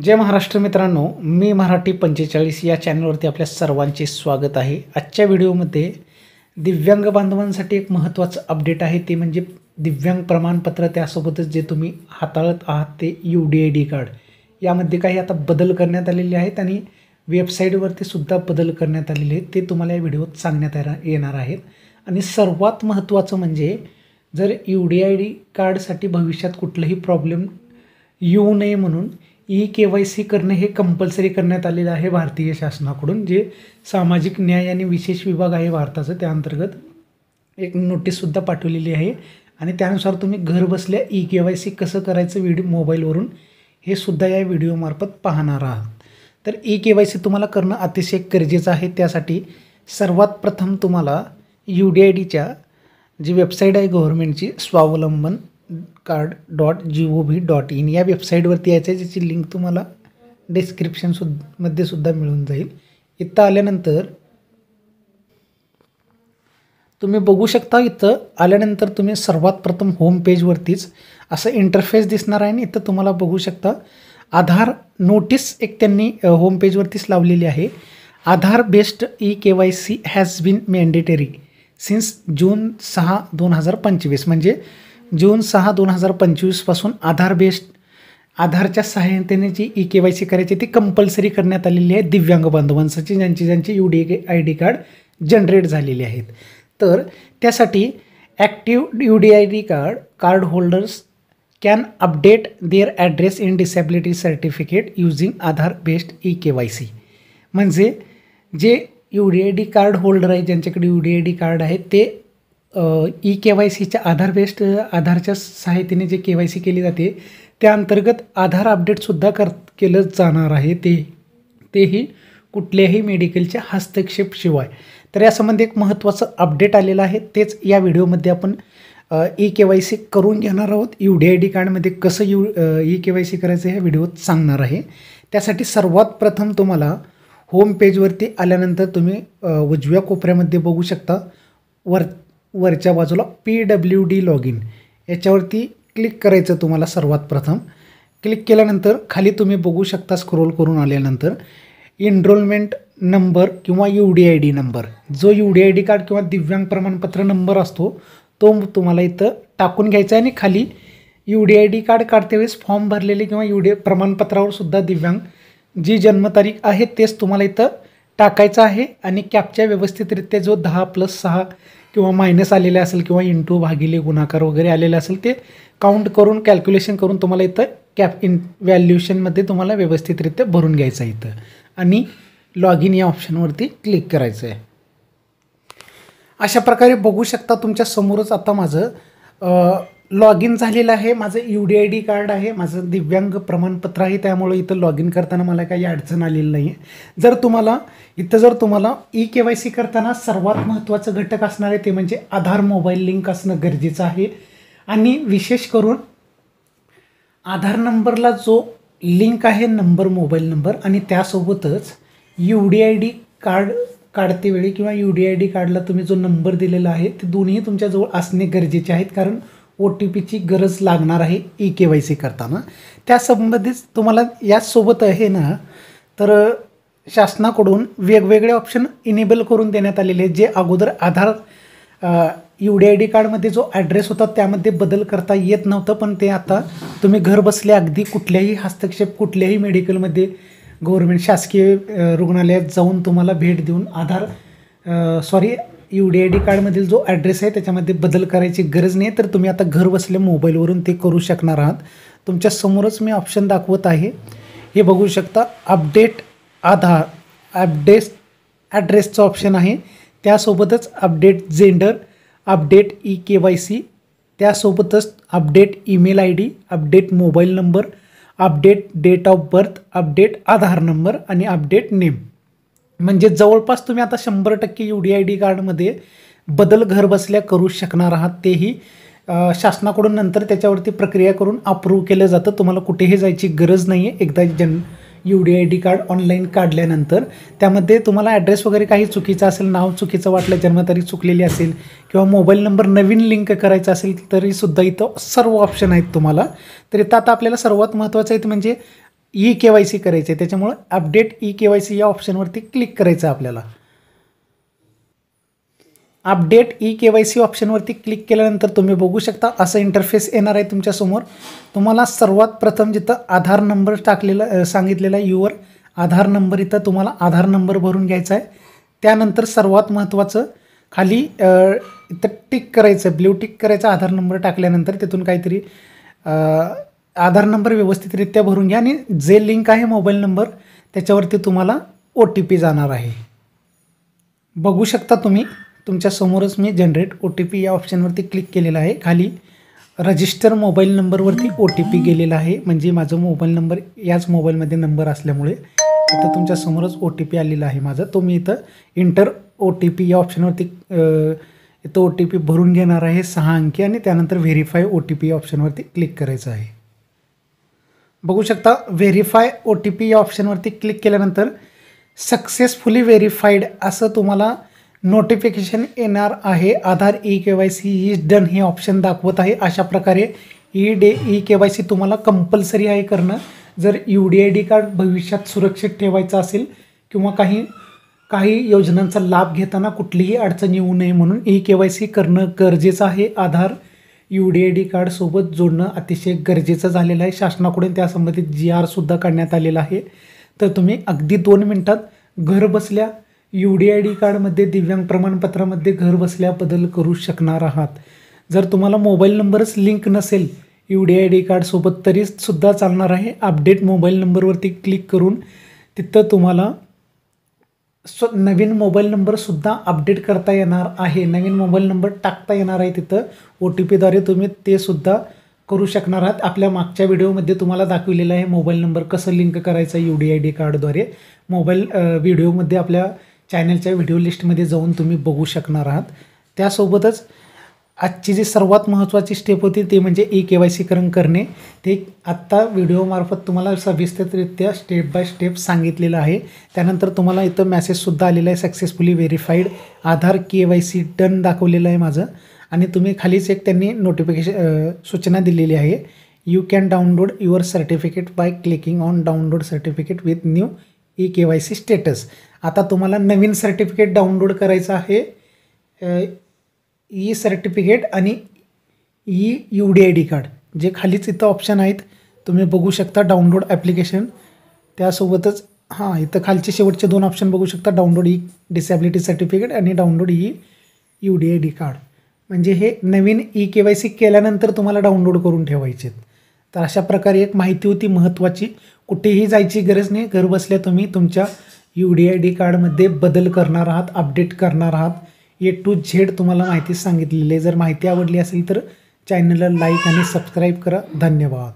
जय महाराष्ट्र मित्रांनो, मी मराठी 45 या चॅनलवरती आपल्या सर्वांचे स्वागत आहे। आजच्या व्हिडिओमध्ये दिव्यांग बांधवांसाठी एक महत्त्वाचं अपडेट आहे, ते म्हणजे दिव्यांग प्रमाणपत्र, त्यासोबतच जे तुम्ही हाताळत आहात ते UDID कार्ड, यामध्ये काही आता बदल करण्यात आलेले आहेत आणि वेबसाईटवरती सुद्धा बदल करण्यात आलेले आहेत। ते तुम्हाला या व्हिडिओत सांगण्यात येणार आहेत। आणि सर्वात महत्त्वाचं म्हणजे जर UDID कार्डसाठी भविष्यात कुठलाही प्रॉब्लेम येऊ नये म्हणून KYC करणे हे कंपल्सरी करण्यात आलेलं आहे भारतीय शासनाकडून। जे सामाजिक न्याय आणि विशेष विभाग आहे भारताचं, त्या अंतर्गत एक नोटीससुद्धा पाठवलेली आहे आणि त्यानुसार तुम्ही घर बसल्या KYC कसं करायचं व्हिडिओ मोबाईलवरून हे सुद्धा या व्हिडिओमार्फत पाहणार आहात। तर KYC तुम्हाला करणं अतिशय गरजेचं आहे। त्यासाठी सर्वात प्रथम तुम्हाला UDIDच्या जी वेबसाईट आहे गव्हर्नमेंटची, स्वावलंबन card.gov.in या वेबसाईटवरती यायचं आहे, ज्याची लिंक तुम्हाला डिस्क्रिप्शनमध्ये सुद्धा मिळून जाईल। इथं आल्यानंतर तुम्ही बघू शकता, इथं आल्यानंतर तुम्ही सर्वात प्रथम होम पेजवरतीच असं इंटरफेस दिसणार आहे आणि इथं तुम्हाला बघू शकता आधार नोटीस एक त्यांनी होम पेजवरतीच लावलेली आहे। Aadhaar based KYC has been mandatory since June 6, 2025 म्हणजे जून 6, 2025 पासून आधारच्या सहाय्यतेने जी KYC करायची ती कंपल्सरी करण्यात आलेली आहे दिव्यांग बांधवांसाठी, ज्यांचे UDID कार्ड जनरेट झालेले आहेत। तर त्यासाठी active UDID card holders can update their address in disability certificate using Aadhaar based KYC। म्हणजे जे UDID कार्ड होल्डर आहे, ज्यांच्याकडे UDID कार्ड आहे, ते KYCच्या आधारच्या सहायतेने जे KYC केली जाते त्या अंतर्गत आधार अपडेटसुद्धा केलं जाणार आहे, तेही कुठल्याही मेडिकलच्या हस्तक्षेपशिवाय। तर यासंबंधी एक महत्त्वाचं अपडेट आलेलं आहे, तेच या व्हिडिओमध्ये आपण KYC करून घेणार आहोत। UDID कार्डमध्ये कसं KYC करायचं ह्या व्हिडिओत सांगणार आहे। त्यासाठी सर्वात प्रथम तुम्हाला होम पेजवरती आल्यानंतर तुम्ही उजव्या कोपऱ्यामध्ये बघू शकता, वरच्या बाजूला PWD लॉगिन याच्यावरती क्लिक करायचं तुम्हाला। सर्वात प्रथम क्लिक केल्यानंतर खाली तुम्ही बघू शकता, स्क्रोल करून आल्यानंतर एनरोलमेंट नंबर किंवा UDID नंबर, जो UDID कार्ड किंवा दिव्यांग प्रमाणपत्र नंबर असतो तो तुम्हाला इथं टाकून घ्यायचा आहे। आणि खाली UDID कार्ड काढते वेळेस फॉर्म भरलेले किंवा प्रमाणपत्रावर सुद्धा दिव्यांग जी जन्मतारीख आहे तेच तुम्हाला इथं टाकायचं आहे। आणि कॅपच्या व्यवस्थितरित्या जो 10+6 किंवा मायनस आलेले असेल किंवा इंटू भागिले गुणाकार वगैरे आलेले असेल ते काउंट करून कॅल्क्युलेशन करून तुम्हाला इथं व्हॅल्युएशनमध्ये तुम्हाला व्यवस्थितरित्या भरून घ्यायचं आहे इथं आणि लॉग इन या ऑप्शनवरती क्लिक करायचं आहे। अशा प्रकारे बघू शकता तुमच्या समोरच आता माझं लॉग इन झालेलं आहे। माझं UDID कार्ड आहे, माझं दिव्यांग प्रमाणपत्र आहे, त्यामुळे इथं लॉग इन करताना मला काही अडचण आलेली नाही आहे। जर तुम्हाला KYC करताना सर्वात महत्त्वाचं घटक असणार आहे ते म्हणजे आधार मोबाईल लिंक असणं गरजेचं आहे। आणि विशेष करून आधार नंबरला जो लिंक आहे नंबर, मोबाईल नंबर, आणि त्यासोबतच UDID कार्ड काढतेवेळी किंवा UDID कार्डला तुम्ही जो नंबर दिलेला आहे ते दोन्ही तुमच्याजवळ असणे गरजेचे आहेत, कारण OTPची गरज लागणार आहे KYC करताना। त्यासंबंधित तुम्हाला याचसोबत आहे ना, तर शासनाकडून वेगवेगळे ऑप्शन इनेबल करून देण्यात आलेले आहेत। जे अगोदर आधार UDID कार्डमध्ये जो ॲड्रेस होता त्यामध्ये बदल करता येत नव्हतं, पण ते आता तुम्ही घर बसल्या अगदी कुठल्याही हस्तक्षेप कुठल्याही मेडिकलमध्ये गव्हर्नमेंट शासकीय रुग्णालयात जाऊन तुम्हाला भेट देऊन UDID कार्डमधील जो ॲड्रेस आहे त्याच्यामध्ये बदल करायची गरज नाही। तर तुम्ही आता घर बसल्या मोबाईलवरून ते करू शकणार आहात। तुमच्या समोरच मी ऑप्शन दाखवत आहे, हे बघू शकता। अपडेट आधार ॲड्रेसचं ऑप्शन आहे, त्यासोबतच अपडेट जेंडर, अपडेट KYC, त्यासोबतच update email ID, update mobile number, update date of birth, update Aadhaar number आणि अपडेट नेम। म्हणजे जवळपास तुम्ही आता 100% UDID कार्डमध्ये बदल घर बसल्या करू शकणार आहात। तेही शासनाकडून नंतर त्याच्यावरती प्रक्रिया करून अप्रूव्ह केलं जातं, तुम्हाला कुठेही जायची गरज नाही आहे। एकदा UDID कार्ड ऑनलाईन काढल्यानंतर त्यामध्ये तुम्हाला ॲड्रेस वगैरे काही चुकीचं असेल, नाव चुकीचं वाटलं, जन्मतारीख चुकलेली असेल किंवा मोबाईल नंबर नवीन लिंक करायचा असेल तरीसुद्धा इथं सर्व ऑप्शन आहेत तुम्हाला। तर इथं आता आपल्याला सर्वात महत्त्वाचं आहे म्हणजे ई KYC करायचे, त्याच्यामुळं अपडेट ई KYC या ऑप्शनवरती क्लिक करायचं आहे आपल्याला. अपडेट ई KYC ऑप्शनवरती क्लिक केल्यानंतर तुम्ही बघू शकता असं इंटरफेस येणार आहे तुमच्यासमोर. तुम्हाला सर्वात प्रथम जिथं आधार नंबर टाकलेला सांगितलेला आहे युवर आधार नंबर, इथं तुम्हाला आधार नंबर भरून घ्यायचा आहे. त्यानंतर सर्वात महत्त्वाचं खाली इथं टिक करायचं, ब्ल्यू टिक करायचं आधार नंबर टाकल्यानंतर. तिथून काहीतरी आधार नंबर व्यवस्थितरित्या भरून घ्या आणि जे लिंक आहे मोबाईल नंबर त्याच्यावरती तुम्हाला OTP जाणार आहे. बघू शकता तुम्ही तुमच्यासमोरच मी जनरेट OTP या ऑप्शनवरती क्लिक केलेलं आहे. खाली रजिस्टर मोबाईल नंबरवरती OTP गेलेला आहे, म्हणजे माझा मोबाईल नंबर याच मोबाईलमध्ये नंबर असल्यामुळे इथं तुमच्यासमोरच OTP आलेला आहे माझा. तो मी इथं इंटर OTP या ऑप्शनवरती इथं OTP भरून घेणार आहे 6 अंकी आणि त्यानंतर व्हेरीफाय OTP या ऑप्शनवरती क्लिक करायचं आहे. बघू शकता व्हेरीफाय OTP या ऑप्शनवरती क्लिक केल्यानंतर सक्सेसफुली व्हेरीफाईड असं तुम्हाला नोटिफिकेशन येणार आहे. आधार ई KYC इज डन हे ऑप्शन दाखवत आहे. अशा प्रकारे ई KYC तुम्हाला कंपल्सरी आहे करणं. जर UDID कार्ड भविष्यात सुरक्षित ठेवायचं असेल किंवा काही योजनांचा लाभ घेताना कुठलीही अडचण येऊ नये म्हणून ई KYC करणं गरजेचं आहे. आधार UDID कार्डसोबत जोडणं अतिशय गरजेचं झालेलं आहे. शासनाकडून त्यासंबंधित GR सुद्धा काढण्यात आलेला आहे. तर तुम्ही अगदी 2 मिनिटात घर बसल्या UDID कार्डमध्ये दिव्यांग प्रमाणपत्रामध्ये घर बसल्या बदल करू शकणार आहात. जर तुम्हाला मोबाईल नंबरच लिंक नसेल UDID कार्डसोबत तरीसुद्धा चालणार आहे. अपडेट मोबाईल नंबरवरती क्लिक करून तिथं तुम्हाला नवीन मोबाईल नंबरसुद्धा अपडेट करता येणार आहे. नवीन मोबाईल नंबर टाकता येणार आहे. तिथं OTPद्वारे तुम्ही ते सुद्धा करू शकणार आहात. आपल्या मागच्या व्हिडिओमध्ये तुम्हाला दाखवलेलं आहे मोबाईल नंबर कसं लिंक करायचं UDID कार्डद्वारे. मोबाईल व्हिडिओमध्ये आपल्या चॅनलच्या व्हिडिओ लिस्टमध्ये जाऊन तुम्ही बघू शकणार आहात. त्यासोबतच आजची जी सर्वात महत्त्वाची स्टेप होती ते म्हणजे ई KYC करणे. ते आत्ता व्हिडिओमार्फत तुम्हाला सविस्तररित्या स्टेप बाय स्टेप सांगितलेलं आहे. त्यानंतर तुम्हाला इथं मेसेजसुद्धा आलेला आहे सक्सेसफुली व्हेरीफाईड आधार KYC डन दाखवलेलं आहे माझं. आणि तुम्ही खालीच एक त्यांनी सूचना दिलेली आहे, you can download your certificate by clicking on download certificate with new E KYC status. आता तुम्हाला नवीन सर्टिफिकेट डाउनलोड करायचं आहे. ई सर्टिफिकेट आणि UDID कार्ड जे खालीच इथं ऑप्शन आहेत तुम्ही बघू शकता. डाउनलोड ॲप्लिकेशन, त्यासोबतच इथं खालचे शेवटचे 2 ऑप्शन बघू शकता, डाउनलोड ई डिसॅबिलिटी सर्टिफिकेट आणि डाउनलोड UDID कार्ड. म्हणजे हे नवीन ई KYC केल्यानंतर तुम्हाला डाउनलोड करून ठेवायचे. तर अशा प्रकारे एक माहिती होती महत्त्वाची. कुठेही जायची गरज नाही, घर बसल्या तुम्ही तुमच्या UDID कार्डमध्ये बदल करणार आहात, अपडेट करणार आहात. A to Z तुम्हाला माहिती सांगितलेली आहे. जर माहिती आवडली असेल तर चॅनलला लाईक आणि सबस्क्राईब करा. धन्यवाद.